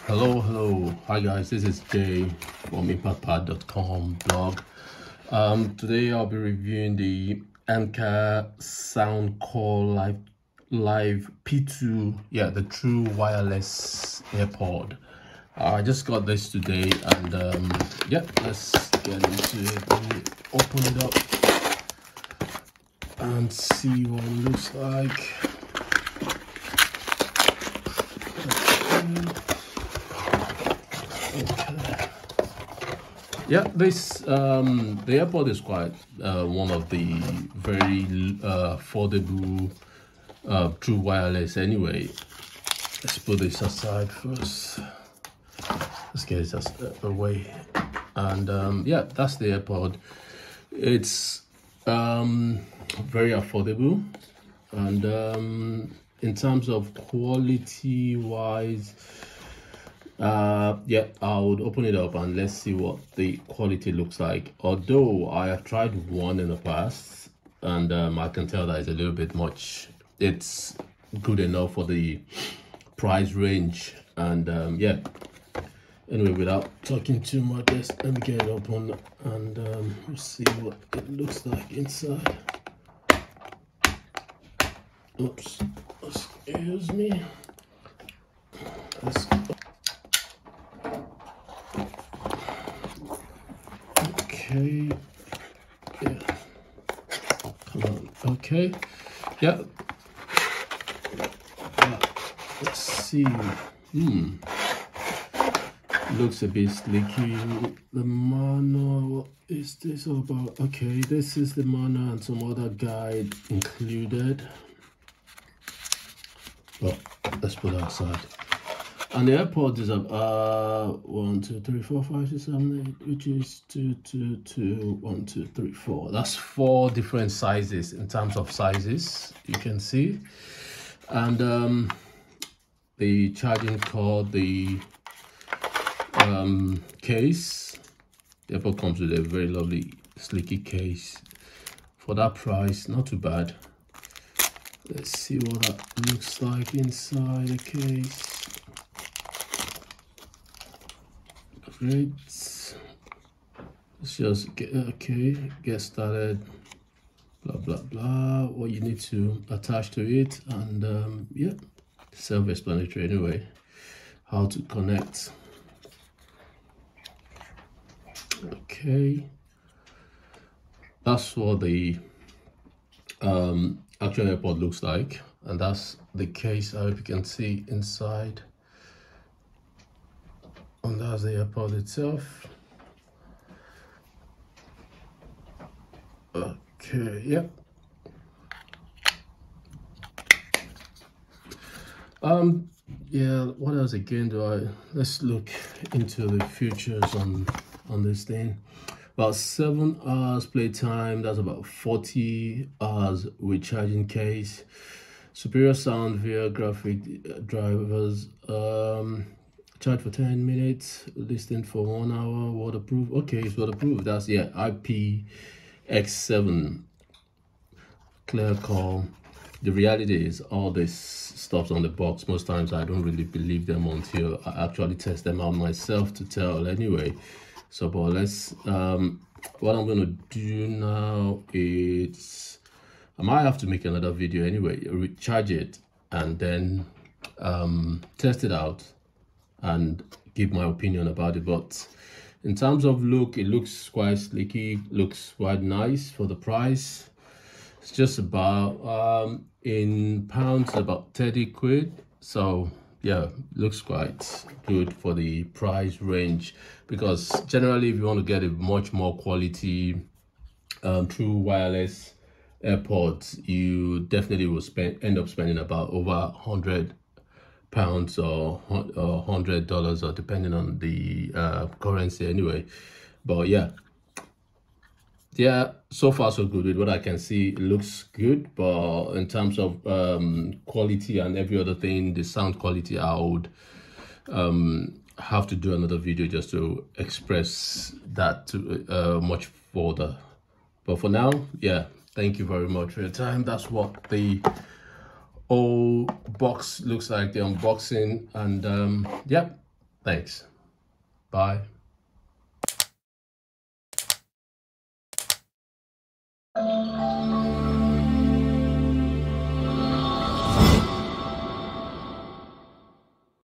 Hello, hi guys, this is Jay from impactpad.com blog. Today I'll be reviewing the Anker Soundcore Live P2, the true wireless AirPod. I just got this today, and let's get into it. Let me open it up and see what it looks like. The AirPod is quite one of the very affordable true wireless anyway. Let's put this aside first. Let's get it just away. And that's the AirPod. It's very affordable, and in terms of quality wise, I would open it up and let's see what the quality looks like. Although I have tried one in the past, and I can tell that it's a little bit much. It's good enough for the price range, and anyway, without talking too much, let me get it open and we'll see what it looks like inside. Oops, excuse me. Okay, come on, okay, let's see. Looks a bit sleeky. The manual, what is this all about? Okay, this is the manual and some other guide included. Well, let's put that aside. And the AirPods is 1, 2, 3, 4, 5, 6, 7, 8, which is 2, 2, 2, 1, 2, 3, 4. That's 4 different sizes in terms of sizes, you can see. And the charging cord, the case. The AirPod comes with a very lovely sleeky case. For that price, not too bad. Let's see what that looks like inside the case. Great. Let's just get started. Blah blah blah. What you need to attach to it, and self-explanatory anyway. How to connect. Okay, that's what the actual AirPod looks like, and that's the case. I hope you can see inside. And that's the AirPod itself. Okay, what else again let's look into the features on this thing. About 7 hours playtime, that's about 40 hours with charging case. Superior sound via graphic drivers. Charge for 10 minutes, listening for 1 hour, waterproof. Okay, it's waterproof. That's IPX7 clear call. The reality is, all this stuff's on the box. Most times I don't really believe them until I actually test them out myself to tell anyway. So but let's what I'm gonna do now is, I might have to make another video anyway, recharge it and then test it out and give my opinion about it. But in terms of look, it looks quite sleeky, looks quite nice for the price. It's just about in pounds about 30 quid. So looks quite good for the price range, because generally if you want to get a much more quality true wireless AirPods, you definitely will end up spending about over £100 or $100, or depending on the currency anyway. But so far so good. With what I can see, it looks good, but in terms of quality and every other thing, the sound quality, I would have to do another video just to express that to much further. But for now, yeah, thank you very much for your time. That's what the whole box looks like, the unboxing. And yeah, thanks. Bye.